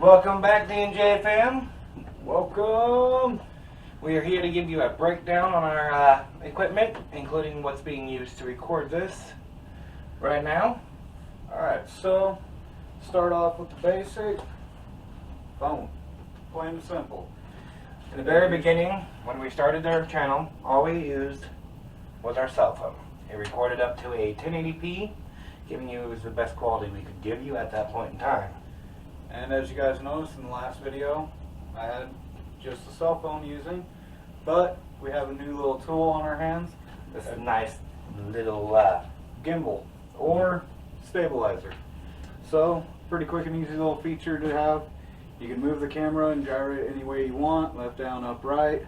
Welcome back, D&J fam. Welcome. We are here to give you a breakdown on our equipment, including what's being used to record this right now. Alright, so start off with the basic phone. Plain and simple. In the very beginning, when we started our channel, all we used was our cell phone. It recorded up to a 1080p, giving you the best quality we could give you at that point in time. And as you guys noticed in the last video, I had just a cell phone using, but we have a new little tool on our hands. This is a nice little gimbal or stabilizer. So, pretty quick and easy little feature to have. You can move the camera and gyrate it any way you want, left, down, up, right.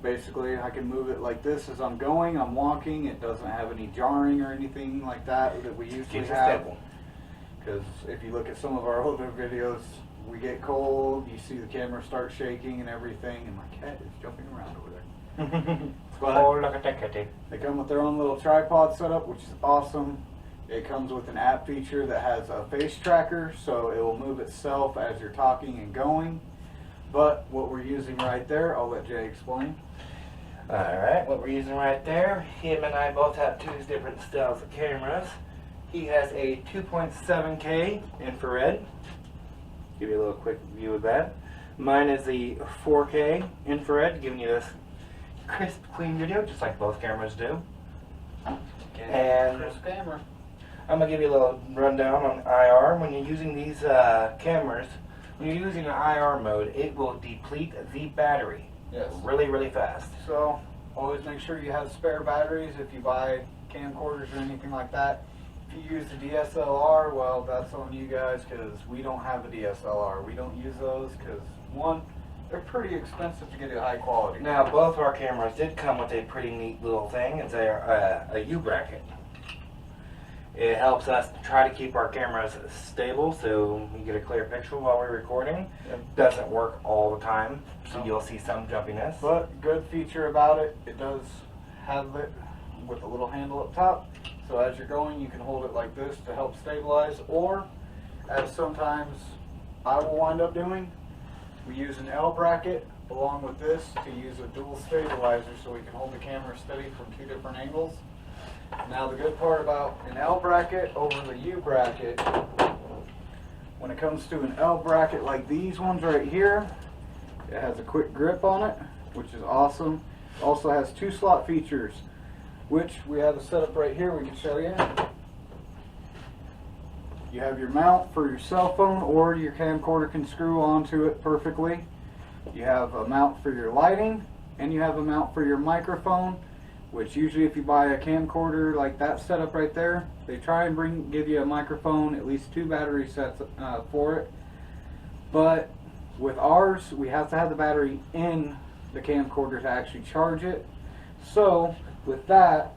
Basically, I can move it like this as I'm going, I'm walking. It doesn't have any jarring or anything like that we usually have. Because if you look at some of our older videos, we get cold, you see the camera start shaking and everything, and my cat is jumping around over there. Oh, look at that kitty. They come with their own little tripod setup, which is awesome. It comes with an app feature that has a face tracker, so it will move itself as you're talking and going. But what we're using right there, I'll let Jay explain. Alright, what we're using right there, him and I both have two different styles of cameras. He has a 2.7K infrared. Give you a little quick view of that. Mine is the 4K infrared, giving you this crisp, clean video, just like both cameras do. And crisp camera. I'm going to give you a little rundown on IR. When you're using these cameras, when you're using an IR mode, it will deplete the battery really, really fast. So, always make sure you have spare batteries if you buy camcorders or anything like that. If you use the DSLR, well, that's on you guys, because we don't have a DSLR. We don't use those because, one, they're pretty expensive to get a high quality. Now, both of our cameras did come with a pretty neat little thing. It's a U-bracket. It helps us try to keep our cameras stable so we get a clear picture while we're recording. It doesn't work all the time, so you'll see some jumpiness. But good feature about it, it does have it with a little handle up top. So as you're going, you can hold it like this to help stabilize, or as sometimes I will wind up doing, we use an L bracket along with this to use a dual stabilizer so we can hold the camera steady from two different angles. Now the good part about an L bracket over the U bracket, when it comes to an L bracket like these ones right here, it has a quick grip on it, which is awesome. It also has two slot features, which we have a setup right here we can show you. You have your mount for your cell phone, or your camcorder can screw onto it perfectly. You have a mount for your lighting, and you have a mount for your microphone, which usually if you buy a camcorder like that setup right there, they try and give you a microphone, at least 2 battery sets for it. But with ours, we have to have the battery in the camcorder to actually charge it. So with that,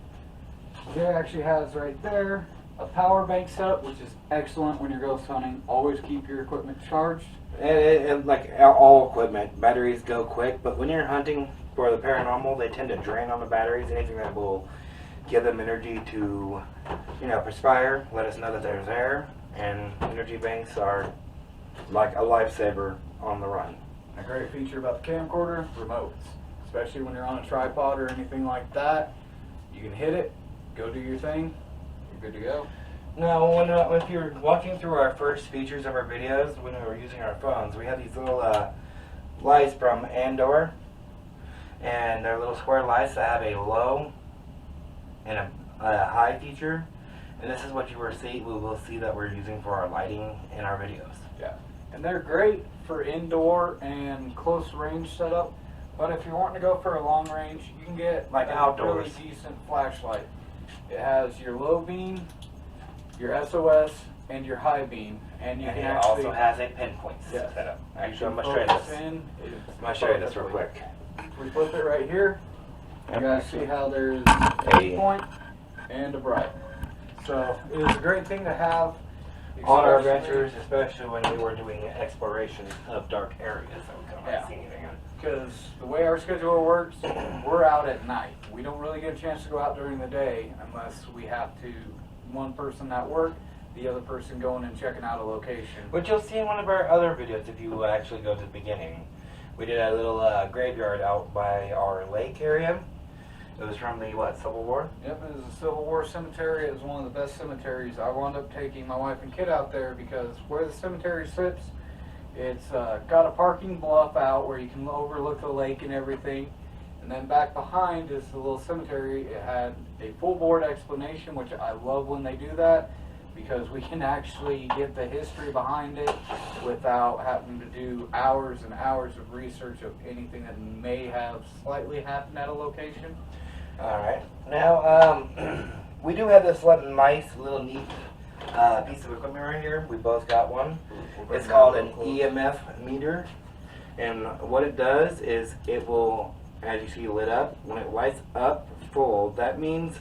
Jay actually has right there a power bank setup, which is excellent when you're ghost hunting. Always keep your equipment charged. And like all equipment, batteries go quick, but when you're hunting for the paranormal, they tend to drain on the batteries. Anything that will give them energy to, perspire, let us know that they're there. And energy banks are like a lifesaver on the run. A great feature about the camcorder, remotes. Especially when you're on a tripod or anything like that. You can hit it, go do your thing, you're good to go. Now, if you're watching through our first features of our videos, when we were using our phones, we had these little lights from Andor. And they're little square lights that have a low and a high feature. And this is what we will see that we're using for our lighting in our videos. Yeah, and they're great for indoor and close range setup. But if you're wanting to go for a long range, you can get like outdoors, really decent flashlight. It has your low beam, your SOS, and your high beam, and you can also has a pinpoint setup. Actually, I'm gonna show you this real quick. We flip it right here. You guys see how there's a pinpoint and a bright. So it is a great thing to have on our adventures, especially when we were doing exploration of dark areas that we couldn't see anything in. Because the way our schedule works, we're out at night. We don't really get a chance to go out during the day unless we have to. One person at work the other person going and checking out a location. Which you'll see in one of our other videos if you actually go to the beginning. We did a little graveyard out by our lake area. It was from the, what, Civil War? Yep, it was a Civil War cemetery. It was one of the best cemeteries. I wound up taking my wife and kid out there because where the cemetery sits, it's got a parking bluff out where you can overlook the lake and everything. And then back behind is the little cemetery. It had a full board explanation, which I love when they do that, because we can actually get the history behind it without having to do hours and hours of research of anything that may have slightly happened at a location. Alright. Now, we do have this nice little neat piece of equipment right here. We both got one. It's called an Emf Meter. And what it does is it will, as you see, lit up. When it lights up full, that means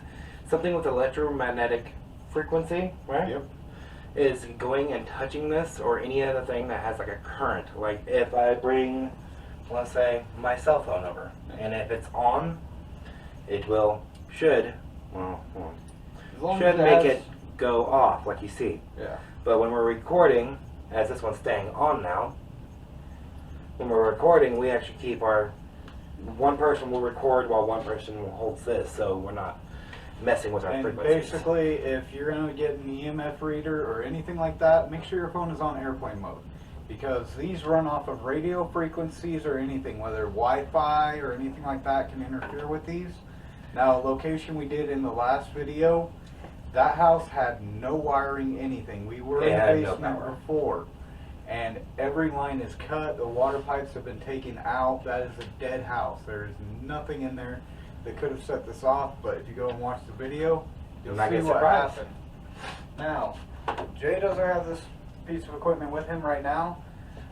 something with electromagnetic frequency, right? Yep. Is going and touching this or any other thing that has like a current. Like if I bring, let's say, my cell phone over, and if it's on, it should make it go off, like you see. Yeah. But when we're recording, as this one's staying on now, when we're recording, we actually keep one person will record while one person holds this, so we're not messing with our And frequencies. basically, if you're going to get an EMF reader or anything like that, make sure your phone is on airplane mode. Because these run off of radio frequencies or anything, whether Wi-Fi or anything like that can interfere with these. Now, a location we did in the last video, that house had no wiring, anything. We were in the basement before, and every line is cut. The water pipes have been taken out. That is a dead house. There is nothing in there that could have set this off, but if you go and watch the video, you'll see what happened. Now, Jay doesn't have this piece of equipment with him right now,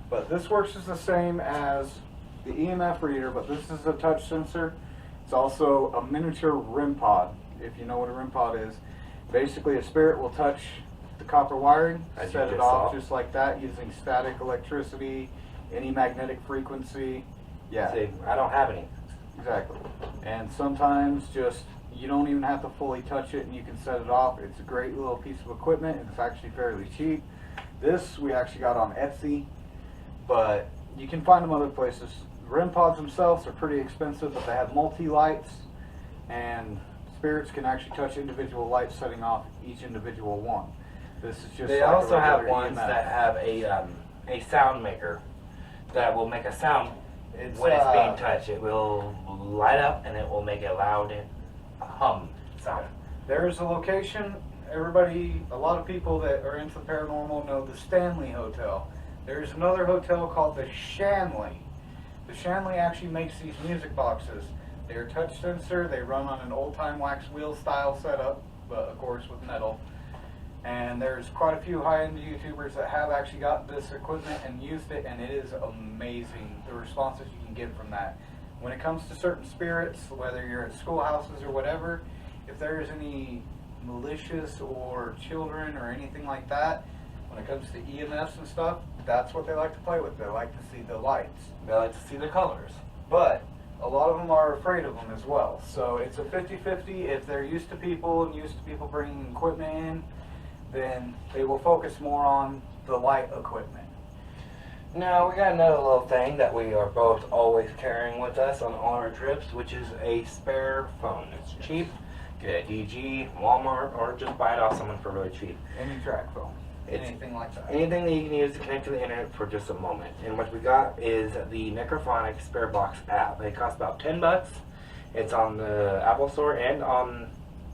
but this works as the same as the EMF reader, but this is a touch sensor. It's also a miniature REM pod, if you know what a REM pod is. Basically, a spirit will touch the copper wiring, set it off just like that using static electricity, any magnetic frequency. Yeah. See, I don't have any. Exactly. And sometimes just you don't even have to fully touch it and you can set it off. It's a great little piece of equipment and it's actually fairly cheap. This we actually got on Etsy, but you can find them other places. REM pods themselves are pretty expensive, but they have multi-lights and spirits can actually touch individual lights, setting off each individual one. This is just They like also have EMF. ones that have a sound maker that will make a sound when it's being touched. It will light up and it will make a loud hum sound. There's a location, a lot of people that are into paranormal know the Stanley Hotel. There's another hotel called the Shanley. The Shanley actually makes these music boxes. They're touch sensor, they run on an old-time wax wheel style setup, but of course with metal. And there's quite a few high-end YouTubers that have actually got this equipment and used it, and it is amazing, the responses you can get from that. When it comes to certain spirits, whether you're at schoolhouses or whatever, if there is any malicious or children or anything like that, when it comes to EMFs and stuff, that's what they like to play with. They like to see the lights. They like to see the colors. But a lot of them are afraid of them as well. So it's a 50-50. If they're used to people and used to people bringing equipment in, then they will focus more on the light equipment. Now we got another little thing that we are both always carrying with us on all our trips, which is a spare phone. It's cheap. Get a DG, Walmart, or just buy it off someone for really cheap. Any track phone. Anything like that. Anything that you can use to connect to the internet for just a moment. And what we got is the Necrophonic Spare Box app. It costs about $10. It's on the Apple Store and on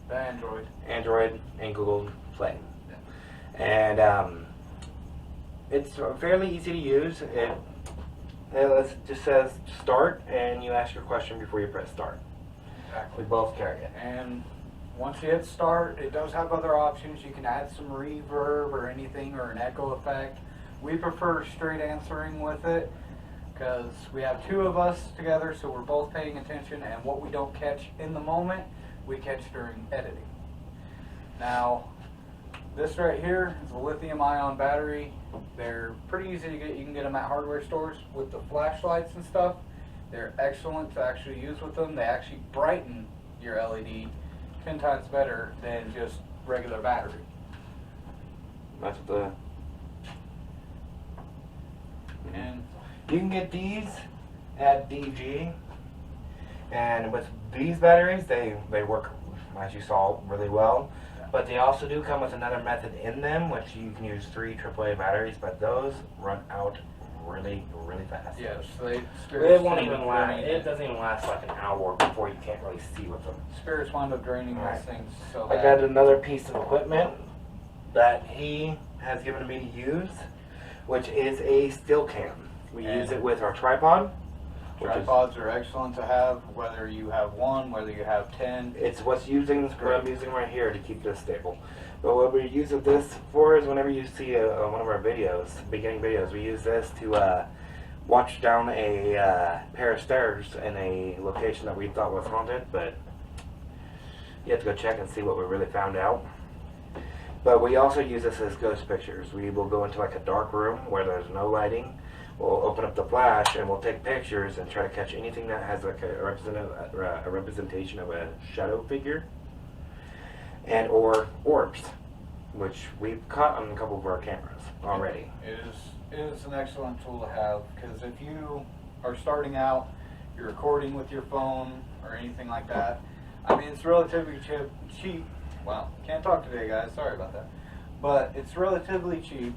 The Android. Android and Google Play. And it's fairly easy to use. It just says start, and you ask your question before you press start. Exactly. We both carry it. And once you hit start, it does have other options. You can add some reverb or anything, or an echo effect. We prefer straight answering with it because we have two of us together, so we're both paying attention, and what we don't catch in the moment, we catch during editing. Now, this right here is a lithium-ion battery. They're pretty easy to get. You can get them at hardware stores with the flashlights and stuff. They're excellent to actually use with them. They actually brighten your LED 10 times better than just regular battery. That's the. And You can get these at DG, and with these batteries, they work, as you saw, really well. But they also do come with another method in them, which you can use 3 AAA batteries, but those run out really fast. yes, It won't even last. It doesn't even last like an hour before you can't really see with them. Spirits wind up draining Right. those things so I bad. got another piece of equipment that he has given me to use, which is a still cam. We use it with our tripod. Tripods are excellent to have, whether you have one, whether you have 10. It's what I'm using right here to keep this stable. But what we use this for is whenever you see one of our videos, beginning videos, we use this to watch down a pair of stairs in a location that we thought was haunted, but you have to go check and see what we really found out. But we also use this as ghost pictures. We will go into like a dark room where there's no lighting. We'll open up the flash and we'll take pictures and try to catch anything that has like a representation of a shadow figure and or orbs, which we've caught on a couple of our cameras already. It is an excellent tool to have, because if you are starting out, you're recording with your phone or anything like that, I mean, it's relatively cheap. Wow, can't talk today, guys. Sorry about that. But it's relatively cheap.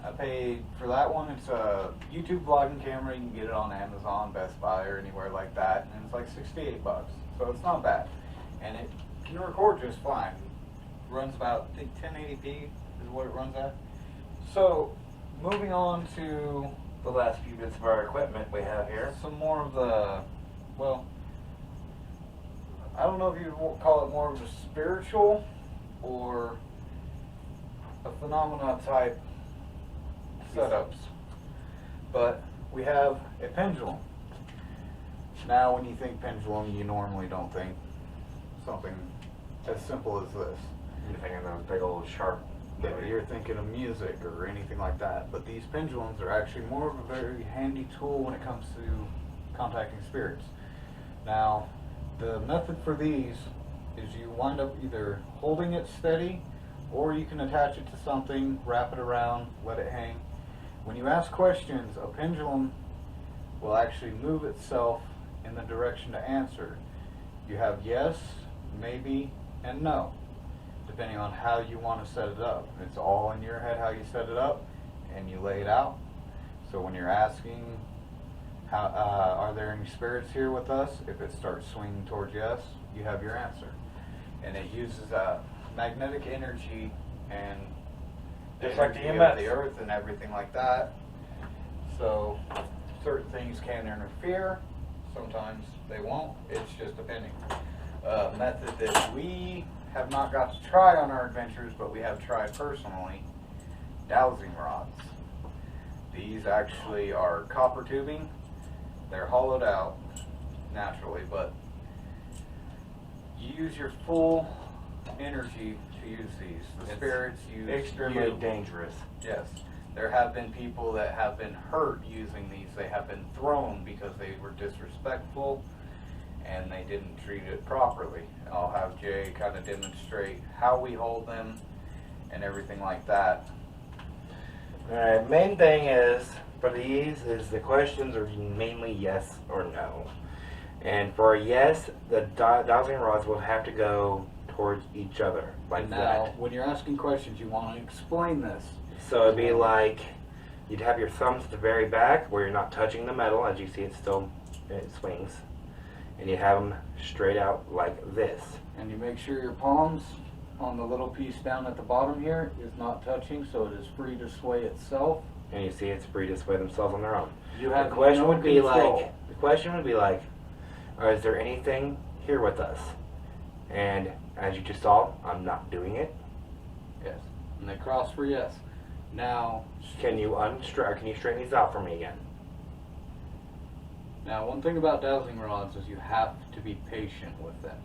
I paid for that one. It's a YouTube vlogging camera. You can get it on Amazon, Best Buy, or anywhere like that. And it's like $68, so it's not bad. And it can record just fine. It runs about, I think, 1080p is what it runs at. So, moving on to The last few bits of our equipment we have here. some more of the, well, I don't know if you would call it more of a spiritual or a phenomena type setups, but we have a pendulum. Now when you think pendulum, you normally don't think something as simple as this. You're thinking those big old sharp. You're thinking of music or anything like that, but these pendulums are actually more of a very handy tool when it comes to contacting spirits. Now, the method for these is you wind up either holding it steady, or you can attach it to something, wrap it around, let it hang. When you ask questions, a pendulum will actually move itself in the direction to answer. You have yes, maybe, and no, depending on how you want to set it up. It's all in your head how you set it up, and you lay it out. So when you're asking, are there any spirits here with us? If it starts swinging towards yes, you have your answer. And it uses magnetic energy and Just like the energy EMF. of the earth and everything like that. So certain things can interfere. Sometimes they won't. It's just depending. Method that we have not got to try on our adventures, but we have tried personally, dowsing rods. These actually are copper tubing. They're hollowed out naturally, but you use your full energy to use these. The spirits use Extremely you. dangerous. Yes. There have been people that have been hurt using these. They have been thrown because they were disrespectful and they didn't treat it properly. I'll have Jay kind of demonstrate how we hold them and everything like that. Alright, main thing is, for these, is the questions are mainly yes or no. And for a yes, the dowsing rods will have to go towards each other, like And now, that. when you're asking questions, you want to explain this. So it'd be like, you'd have your thumbs at the very back, where you're not touching the metal, as you see it swings. And you have them straight out like this. And you make sure your palms on the little piece down at the bottom here is not touching, so it is free to sway itself. And you see it's free to sway themselves on their own. You have The question no would be control. like, is there anything here with us? And as you just saw, I'm not doing it. Yes. And they cross for yes. Now, Can you straighten these out for me again? now one thing about dowsing rods is you have to be patient with them.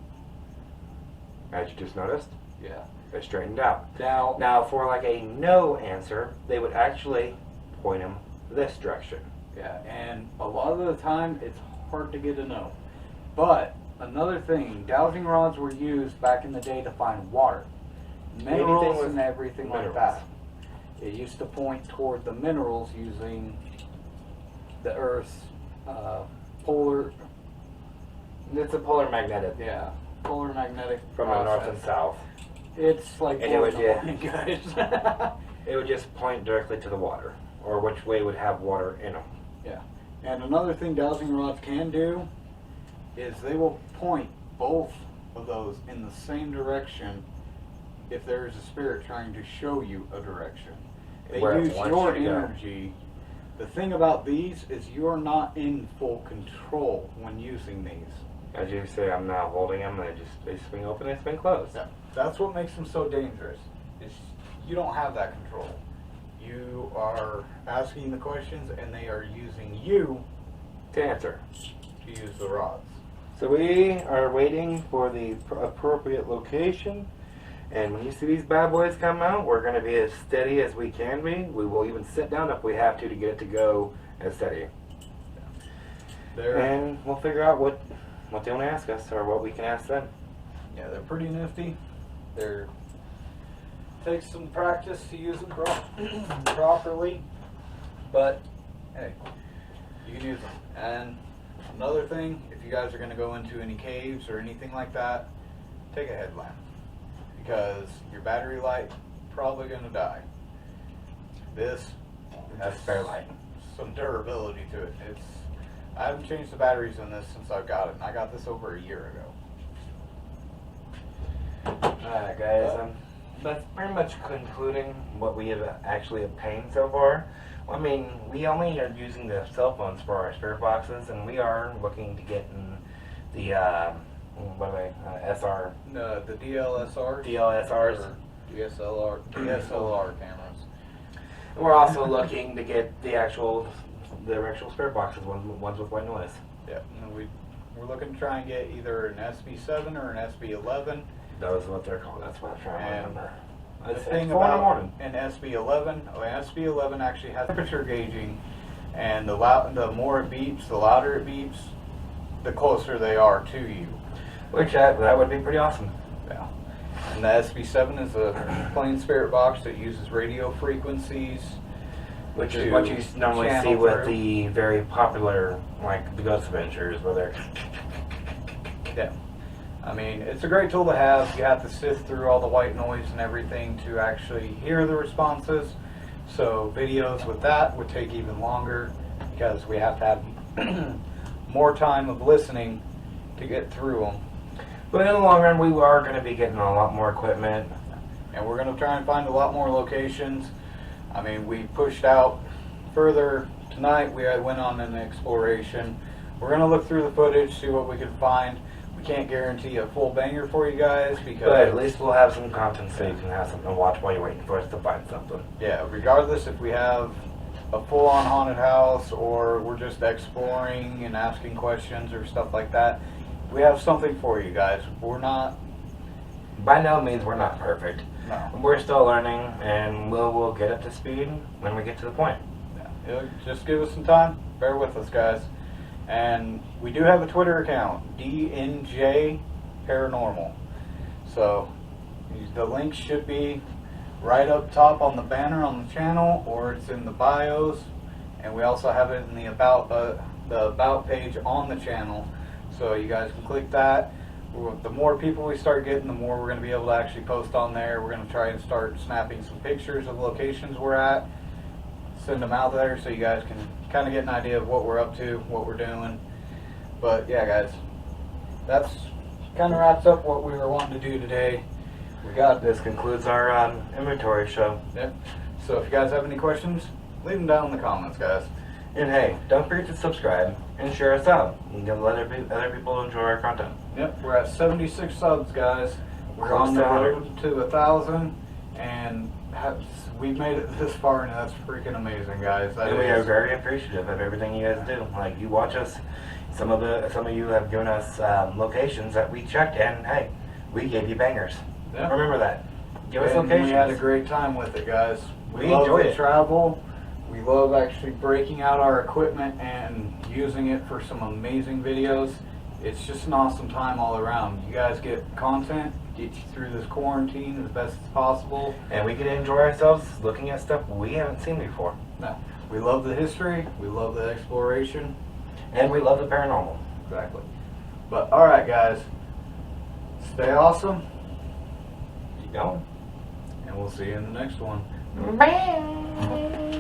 As you just noticed, Yeah. they're straightened out. Now, Now, for like a no answer, they would actually point them this direction. yeah, and a lot of the time it's hard to get a no. But another thing, dowsing rods were used back in the day to find water, minerals, with and everything like minerals. that. It used to point toward the minerals using the Earth's polar, It's a polar magnetic polar magnetic from the north and south. It's like And it would, yeah. guys. It would just point directly to the water, or which way would have water in them. Yeah. And another thing dowsing rods can do is they will point both of those in the same direction if there is a spirit trying to show you a direction. They Where it use wants your you to go. energy. The thing about these is you're not in full control when using these. As you say, I'm now holding them, they swing open, they swing closed. Yeah. That's what makes them so dangerous. Is you don't have that control. You are asking the questions and they are using you To answer. to use the rods. So we are waiting for the appropriate location, and when you see these bad boys come out, we're going to be as steady as we can be. We will even sit down if we have to get it to go as steady. And we'll figure out what they want to ask us or what we can ask them. Yeah, they're pretty nifty. They're takes some practice to use them properly, but hey, you can use them. And another thing, if you guys are going to go into any caves or anything like that, take a headlamp, because your battery light probably going to die. This That's spare light. some durability to it. I haven't changed the batteries on this since I've got it, and I got this over a year ago. Alright guys, that's pretty much concluding what we have actually obtained so far. I mean, we only are using the cell phones for our spirit boxes, and we are looking to get in the, what are they, SR? No, the DLSRs. DLSRs. Or DSLR cameras. We're also looking to get the actual spirit boxes, ones with white noise. Yeah, and we're looking to try and get either an SB7 or an SB11. That was what they're called. That's what I'm trying to remember. The thing about an SB11 actually has temperature gauging, and the more it beeps, the louder it beeps, the closer they are to you. Which that would be pretty awesome. Yeah. And the SB7 is a plain spirit box that uses radio frequencies, Which is what you normally see channel with through. the very popular, like the Ghost Adventures, where they're. Yeah. I mean, it's a great tool to have. You have to sift through all the white noise and everything to actually hear the responses. So videos with that would take even longer, because we have to have more time of listening to get through them. But in the long run, we are going to be getting a lot more equipment. And we're going to try and find a lot more locations. I mean, we pushed out further tonight. We went on an exploration. We're going to look through the footage, see what we can find. We can't guarantee a full banger for you guys, because But at least we'll have some content so you can have something to watch while you're waiting for us to find something. yeah, regardless if we have a full-on haunted house or we're just exploring and asking questions or stuff like that, we have something for you guys. We're not. By no means we're not perfect. No. We're still learning, and we'll get up to speed when we get to the point. Yeah, just give us some time. Bear with us, guys. And we do have a Twitter account, DNJ Paranormal. So the link should be right up top on the banner on the channel, or it's in the bios. And we also have it in the about page on the channel. So you guys can click that. The more people we start getting, the more we're going to be able to actually post on there. We're going to try and start snapping some pictures of locations we're at, send them out there so you guys can kind of get an idea of what we're up to, what we're doing. But yeah, guys, that's kind of wraps up what we were wanting to do today. This concludes our inventory show. Yep. So if you guys have any questions, leave them down in the comments, guys. And hey, don't forget to subscribe and share us out. You can let other people enjoy our content. Yep, we're at 76 subs, guys. We're Close on to the 100. road to 1,000, and we've made it this far, and that's freaking amazing, guys. That And we are is- very appreciative of everything you guys do. Like, you watch us. Some of you have given us locations that we checked, and hey, we gave you bangers. Yeah. Remember that. Give us And locations. we had a great time with it, guys. We love enjoyed the it. travel. We love actually breaking out our equipment and using it for some amazing videos. it's just an awesome time all around. You guys get content, get you through this quarantine as best as possible. And we can enjoy ourselves looking at stuff we haven't seen before. No, we love the history, we love the exploration. And we love the paranormal. Exactly. But alright guys, stay awesome, Keep going. and we'll see you in the next one. Bye.